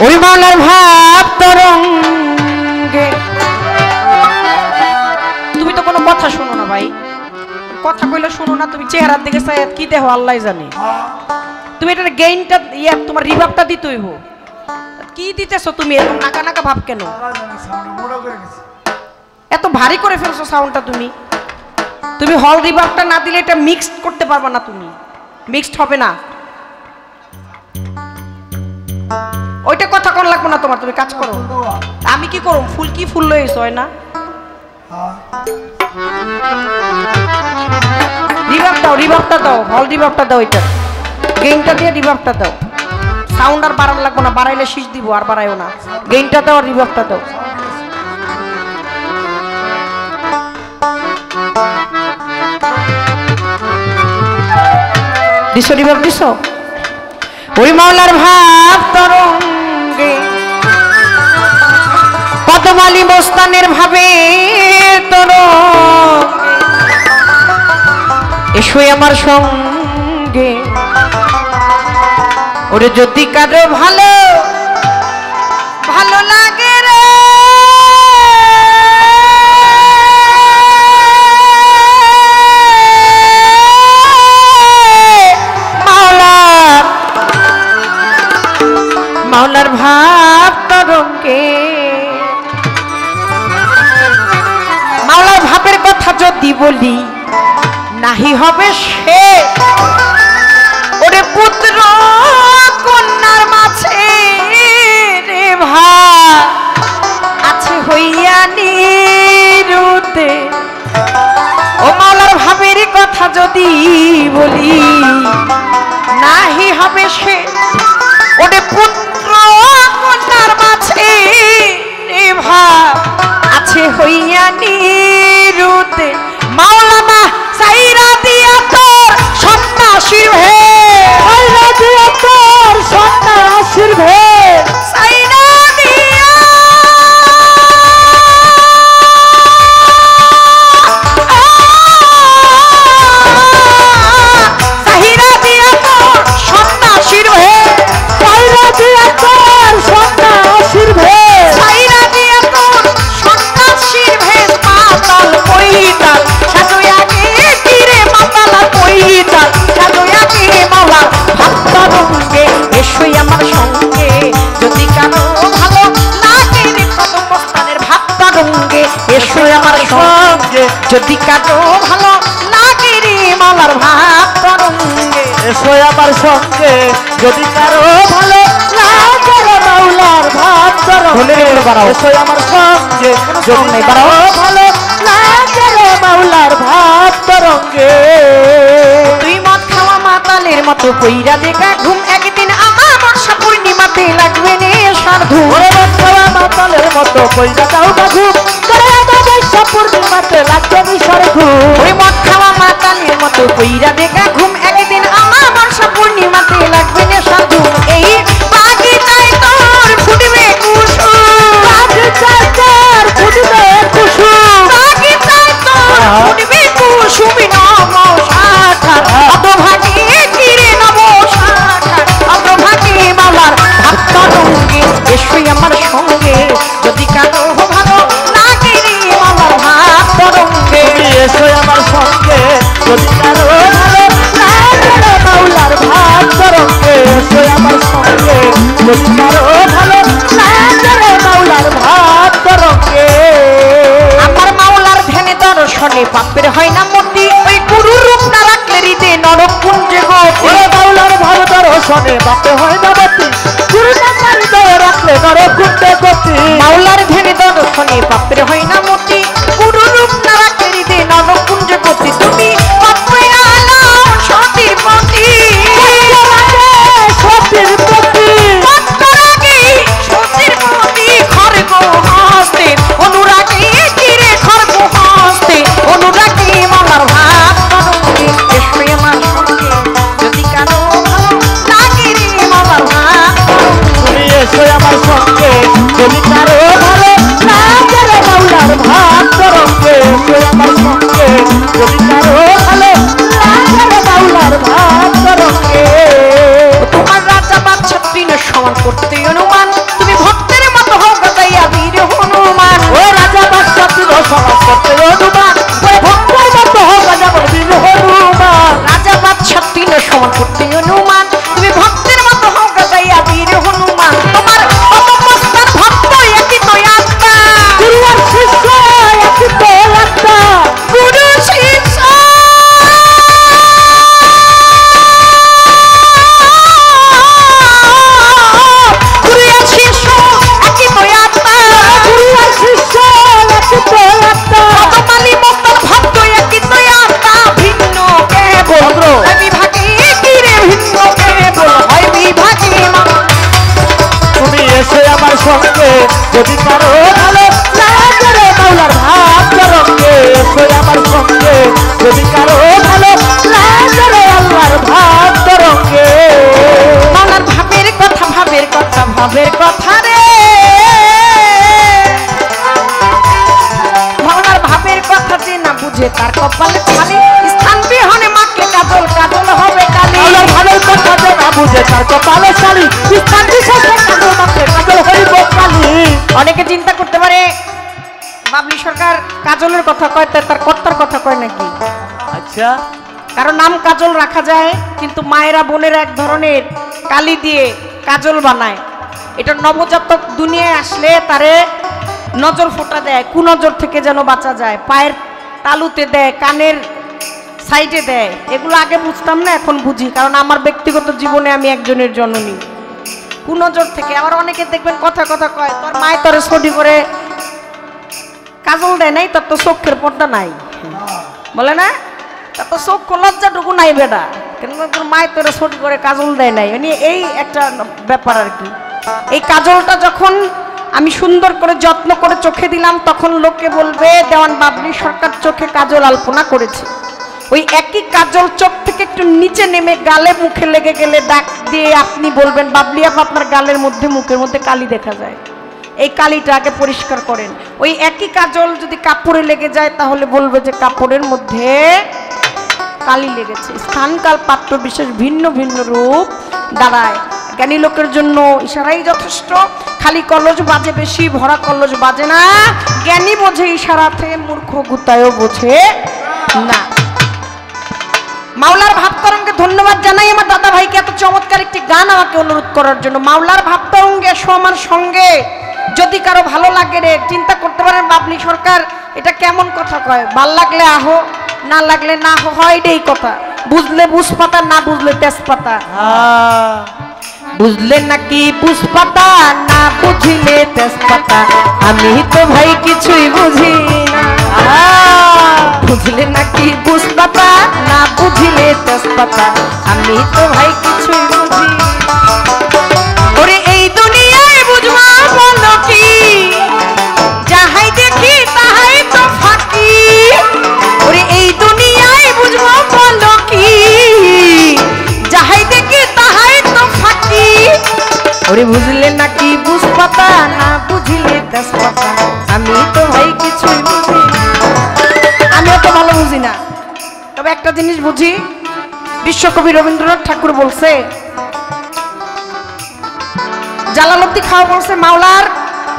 ওই মাওলার ভাব তরঙ্গে। তুমি তো কোনো কথা শোনো না ভাই, কথা কইলে শোনো না, তুমি চেহারার দিকে চাই কি দেহ আল্লাহ জানে। তুমি এটার গেইনটা তোমার রিভাবটা দিতে হইব। কি দিতেছো তুমি এরকম নাকা নাকা ভাব কেন? এত ভারী করে ফেলছো সাউন্ডটা তুমি। তুমি হল রিভাবটা না দিলে এটা মিক্সড করতে পারবা না, তুমি মিক্সড হবে না। ওইটা কথা কোন লাগবে না তোমার, তুমি কাজ করো। আমি কি করব? ফুল কি ফুল লইছো হয় না? রিভাবটা দাও, হল রিভাবটা দাও, এটা গেইনটা দিয়ে রিভাবটা দাও। সাউন্ড আর বাড়ানো লাগবে না, বাড়াইলে শীষ দিব, আর বাড়াইও না। গেইনটা দাও আর রিভাবটা দাও। দিছো রিভাব দিছো? ওই মাওলার ভাব তরঙ্গে পদ্মালী বস্তানের ভাবে তরঙ্গে এসো আমার সঙ্গে। ওরে যদি কারো ভালো ভালো লাগে রে মাওলার ভাব তরঙ্গে, মাওলার ভাবের কথা যদি বলি নাহি হবে সে। ওরে পুত্র কন্যার মাঝে রে ভাব আছে হইয়া নিরুতে। ও মাওলার ভাবের কথা যদি বলি নাহি হবে সে। ওরে পুত্র কন্যার মাঝে রে ভাব আছে হইয়া নিরুতে। মাওলানা সাইরা দিয়া তোর সন্ন্যাসীর ভেদ, সাইরা দিয়া তোর সন্ন্যাসীর ভেদ, সাইরা দিয়া সাইরা দিয়া তোর সন্ন্যাসীর ভেদ, সাইরা দিয়া তোর সন্ন্যাসীর ভেদ, সাইরা দিয়া তোর সন্ন্যাসীর ভেদ। মাতাল কইতাল সাজয়া কে তীরে, মাতাল কইতাল সাজয়া কে মাওলা ভাব তরঙ্গে এসোই আমার সঙ্গে। যদি কারো ভালো লাগে রে কদম বস্তানের ভাব তরঙ্গে এসোই আমার সঙ্গে। যদি কারো ভালো লাগে রে মাওলার ভাব তরঙ্গে এসোই আমার সঙ্গে। যদি কারো ভালো লাগে রে মাওলার ভাব তরঙ্গে এসোই আমার সঙ্গে। যদি কারো ভালো লাগে রে মাওলার ভাব তরঙ্গে। তুই মদ খাওয়া মাতালের মতো কইরা দেখা ঘুম, একদিন আমার বর্ষা পূর্ণিমাতে লাগবে নে সাধু। ওরে মদ খাওয়া মাতালের মতো কইরা দাও না ঘুম, করে আমার বর্ষা পূর্ণিমাতে লাগবে নিশার ঘুম। ওই মদ খাওয়া মাতালের মতো কইরা দেখা ঘুম, একদিন আমার বর্ষা পূর্ণিমাতে লাগবে নে সাধু। এই বাগিচায় তোর ফুটবে কুসুম, বাগিচায় তোর ফুটবে কুসুম, বাগিচায় তোর ফুটবে কুসুম নব শাখার, অতভাগে তীরে নব শাখার, অতভাগে মাওলার ভাব তরঙ্গে এসোই আমার সঙ্গে। যদি কারো ভালো লাগে রে মাওলার ভাব তরঙ্গে এসোই আমার সঙ্গে। যদি কারো ভালো লাগে রে মাওলার ভাব তরঙ্গে করতে অনুমান ওই ভক্তের মতো হোক যেমন বীর হনুমান রাজা বাদশা তিনের সমান করতে অনুমান তুমি ভক্তের মতো হোক গাইয়া বীর হনুমান তোমার অপমস্তার ভক্ত একই তো আত্মা গুরু আর শিষ্য একই তো আত্মা গুরু শিষ্য গুরু আর শিষ্য একই তো আত্মা গুরু আর শিষ্য একই তো আত্মা পদমালি মতন ভক্ত একই তো আত্মা ভিন্ন কেবল বিভাগে কিরে ভিন্ন কেবল হয় বিভাগে তুমি এসে আমার সঙ্গে যদি কারো ভালো লাগে রে মাওলার ভাব রঙে এসে আমার সঙ্গে যদি কারো ভালো লাগে রে আল্লাহর ভাব রঙে মাওলার ভাবের কথা ভাবের কথা ভাবের কথা রে মাওলার ভাবের কথা যে না বুঝে তার কপালে ছালি স্থান বিহনে মাখলে কাজল কাজল হবে কালি মাওলার ভাবের কথা যে না বুঝে তার কপালে শালি স্থান বিশেষে কাজল মাত্রে কাজল হইব কালি অনেকে চিন্তা করতে পারে বাবলি সরকার কাজলের কথা কয় তার কর্তার কথা কয় নাকি আচ্ছা কারণ নাম কাজল রাখা যায় কিন্তু মায়েরা বোনেরা এক ধরনের কালি দিয়ে কাজল বানায় এটা নবজাতক দুনিয়ায় আসলে তারে নজর ফোঁটা দেয় কুনজর থেকে যেন বাঁচা যায় পায়ের তালুতে দেয় কানের সাইডে দেয় এগুলো আগে বুঝতাম না এখন বুঝি কারণ আমার ব্যক্তিগত জীবনে আমি একজনের জননী কুনজর থেকে আবার অনেকে দেখবেন কথা কথা কয় তোর মায়ের তোরে ছড়ি করে কাজল দেয় নাই তোর তো চোখের পর্দা নাই বলে না তার তো চোখ লজ্জাটুকু নাই বেটা কিন্তু তোর মায়ের তোরে ছড়ি করে কাজল দেয় নাই মানে এই একটা ব্যাপার আর কি এই কাজলটা যখন আমি সুন্দর করে যত্ন করে চোখে দিলাম তখন লোকে বলবে দেওয়ান বাবলি সরকার চোখে কাজল আলপনা করেছে ওই একই কাজল চোখ থেকে একটু নিচে নেমে গালে মুখে লেগে গেলে ডাক দিয়ে আপনি বলবেন বাবলি আপা আপনার গালের মধ্যে মুখের মধ্যে কালি দেখা যায় এই কালিটা আগে পরিষ্কার করেন ওই একই কাজল যদি কাপড়ে লেগে যায় তাহলে বলবে যে কাপড়ের মধ্যে কালি লেগেছে স্থানকাল পাত্র বিশেষ ভিন্ন ভিন্ন রূপ দাঁড়ায় জ্ঞানী লোকের জন্য ইশারাই যথেষ্ট খালি কলজ বাজে বেশি ভরা কলজ বাজে না জ্ঞানী বোঝে ইশারাতে মূর্খ গুতায়ও বোঝে না মাওলার ভাবতরঙ্গে ধন্যবাদ জানাই আমার দাদা ভাইকে এত চমৎকার একটি গান আমাকে অনুরোধ করার জন্য মাওলার ভাবতরঙ্গে এসো আমার সঙ্গে যদি কারো ভালো লাগে রে চিন্তা করতে পারেন বাবলি সরকার এটা কেমন কথা কয় ভাল লাগলে আহো না লাগলে না হয় এটাই কথা বুঝলে বুঝপাতা না বুঝলে তেজপাতা বুঝলে নাকি বুঝপাতা না বুঝলে তেজপাতা আমি তো ভাই কিছুই বুঝি না বুঝলে নাকি বুঝপাতা না বুঝলে তেজপাতা আমি তো ভাই কিছুই বুঝি ওরে এই দুনিয়ায় বুঝবা বলো কি যাহাই দেখি তাহাই তো ফাঁকি ওরে এই দুনিয়ায় বুঝবা বলো কি যাহাই দেখি তাহাই তো ফাঁকি ওরে বুঝলে নাকি বুঝপাতা না বুঝলে তেজপাতা আমি তো ভাই কিছুই বুঝি আমিও তো ভালো বুঝি না তবে একটা জিনিস বুঝি বিশ্বকবি রবীন্দ্রনাথ ঠাকুর বলছে জালালউদ্দিন খাও বলছে মাওলার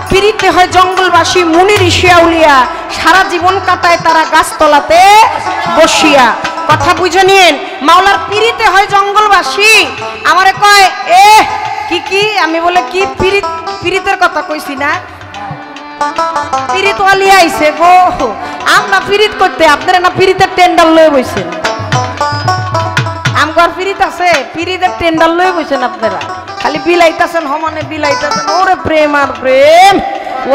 পিরিতে হয় জঙ্গলবাসী মুনি ঋষি আউলিয়া সারা জীবন কাটায় তারা গাছতলাতে বসিয়া কথা বুঝে নিয়েন মাওলার পিরিতে হয় জঙ্গলবাসী আমারে কয় এ কি কি আমি বলে কি পিরিতের কথা কইছি না পিরিত ওয়ালি আইছে গো আমরা পিরিত করতে আপনারা না পিরিতের টেন্ডার লয়ে বইছেন আমগর পিরিত আছে পিরিতের টেন্ডার লয়ে বইছেন আপনারা খালি বিলাইতাছেন হমানে বিলাইতাছেন ওরে প্রেম আর প্রেম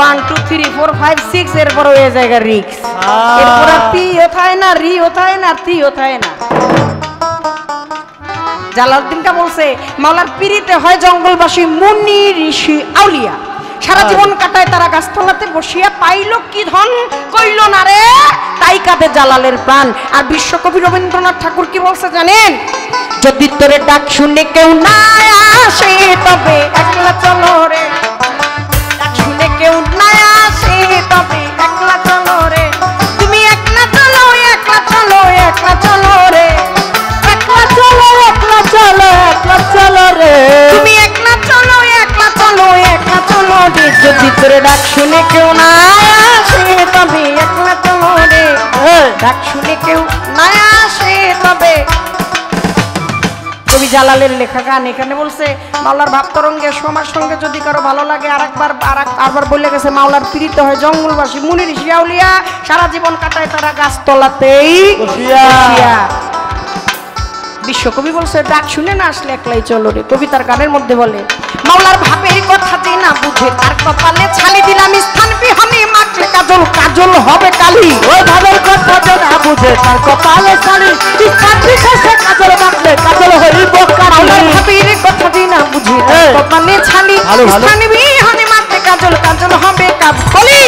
1 2 3 4 5 6 এরপর ওই জায়গা রিক্স এরপর পি ওঠায় না রি ওঠায় না তি ওঠায় না জালালউদ্দিনটা বলছে মাওলার পিরিতে হয় জঙ্গলবাসী মুনি ঋষি আউলিয়া সারা জীবন কাটায় তারা গাছতলাতে বসিয়া পাইল কি ধন কইল না রে তাই কাঁদে জালালের প্রাণ আর বিশ্বকবি রবীন্দ্রনাথ ঠাকুর কি বলছে জানেন যদি তোরে ডাক শুনে কেউ না আসে তবে একলা চলো রে ডাক শুনে কেউ না আসে তবে একলা চলো রে তুমি একলা চলো একলা চলো একলা চলো রে একলা চলো একলা চলো একলা চলো রে তুমি একলা চলো একলা চলো একলা চলো রে যদি তোরে ডাক শুনে কেউ না আসে তবে একলা চলো ডাক শুনে কেউ না আসে তবে কবি জালালের লেখা গান এখানে বলছে মাওলার ভাব তরঙ্গে সমার সঙ্গে যদি কারো ভালো লাগে আরেকবার বলে গেছে মাওলার পীড়িত হয় জঙ্গলবাসী মুনির শিয়াউলিয়া সারা জীবন কাটায় তারা গাছতলাতেই বসিয়া। বিশ্বকবি বলছে ডাক শুনে না আসলে একলাই চলো রে। কবিতার গানের মধ্যে বলে মাওলার ভাবের কথা যে না বুঝে তার কপালে ছালি দিলাম স্থান বিহনে মাখলে কাজল কাজল হবে কালি। ওই ভাবের কথা যে না বুঝে তার কপালে ছাড়ি স্থান বিশেষে কাজল মাখলে কাজল হইব কালি। মাওলার ভাবের কথা যে না বুঝে তার কপালে ছালি স্থান বিহনে মাখলে কাজল কাজল হবে কালি।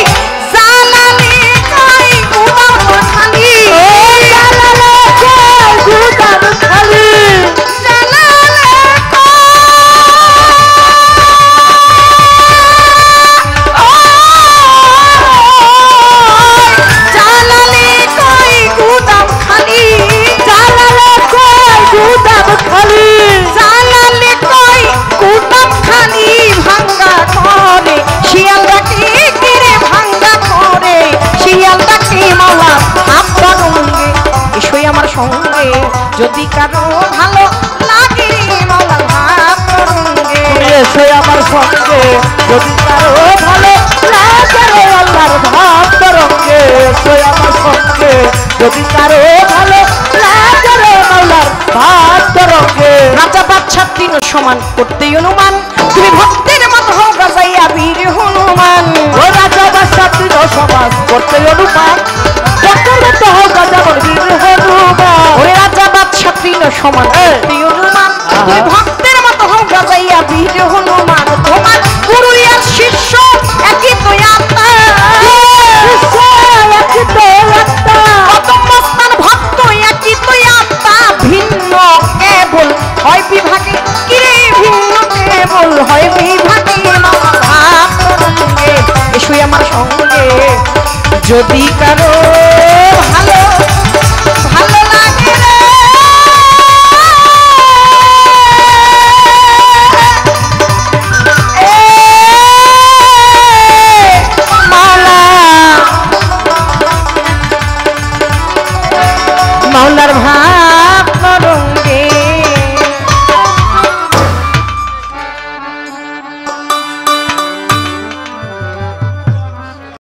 জালালে কই উদাম খালি জালালে কই গুদাম খালি জালালে জালালে কই গুদাম খালি জালালে কই গুদাম খালি জালালে কই গুদাম খালি ভাঙ্গা করে শিয়াল ডাকে কিরে ভাঙ্গা করে শিয়াল ডাকে মাওলা আপনার রঙ্গে এসোই আমার সঙ্গে যদি কারো ভালো লাগে মাওলা আপনার রঙ্গে এসে আমার সঙ্গে যদি কারো ভালো লাগে রে আল্লাহর ভাব তরঙ্গে এসে আমার সঙ্গে যদি কারো ভালো লাগে রে আল্লাহর ভাব তরঙ্গে। রাজা বাদশা তিন সমান করতে অনুমান তুমি ভক্তের মত হও গাজাইয়া বীর হনুমান। ও রাজা বাদশা তিন সমাজ করতে অনুমান ভক্তের মতো হোক গাজাবর বীর হনুমান। ওরে রাজা বাদশা তিন সমান করতে অনুমান তুমি ভক্তের মত হও গাজাইয়া বীর হনুমান। তোমার গুরু আর শিষ্য একই তো আত্মা অতম্বস্থান ভক্ত একই তো আত্মা ভিন্ন কেবল হয় বিভাগে কিরে ভিন্ন কেবল হয় বিভাগে মামা ভাব তরঙ্গে এসোই আমার সঙ্গে যদি কারো